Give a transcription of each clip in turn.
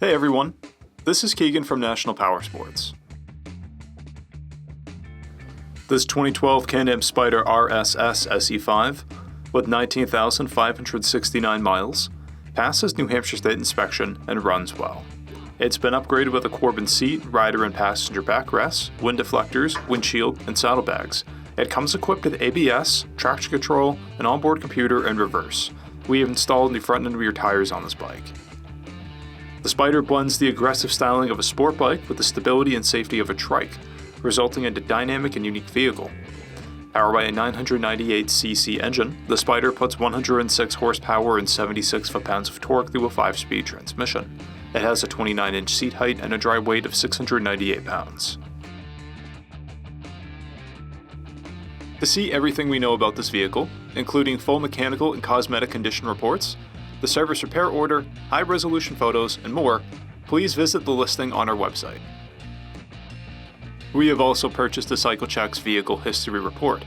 Hey everyone, this is Keegan from National Powersports. This 2012 Can-Am SPYDER RSS SE5 with 19,569 miles passes New Hampshire State inspection and runs well. It's been upgraded with a Corbin seat, rider and passenger backrests, wind deflectors, windshield, and saddlebags. It comes equipped with ABS, traction control, an onboard computer, and reverse. We have installed new front and rear tires on this bike. The SPYDER blends the aggressive styling of a sport bike with the stability and safety of a trike, resulting in a dynamic and unique vehicle. Powered by a 998cc engine, the SPYDER puts 106 horsepower and 76 foot-pounds of torque through a 5-speed transmission. It has a 29-inch seat height and a dry weight of 698 pounds. To see everything we know about this vehicle, including full mechanical and cosmetic condition reports, the service repair order, high-resolution photos, and more, please visit the listing on our website. We have also purchased the CycleCheck's Vehicle History Report.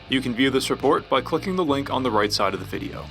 You can view this report by clicking the link on the right side of the video.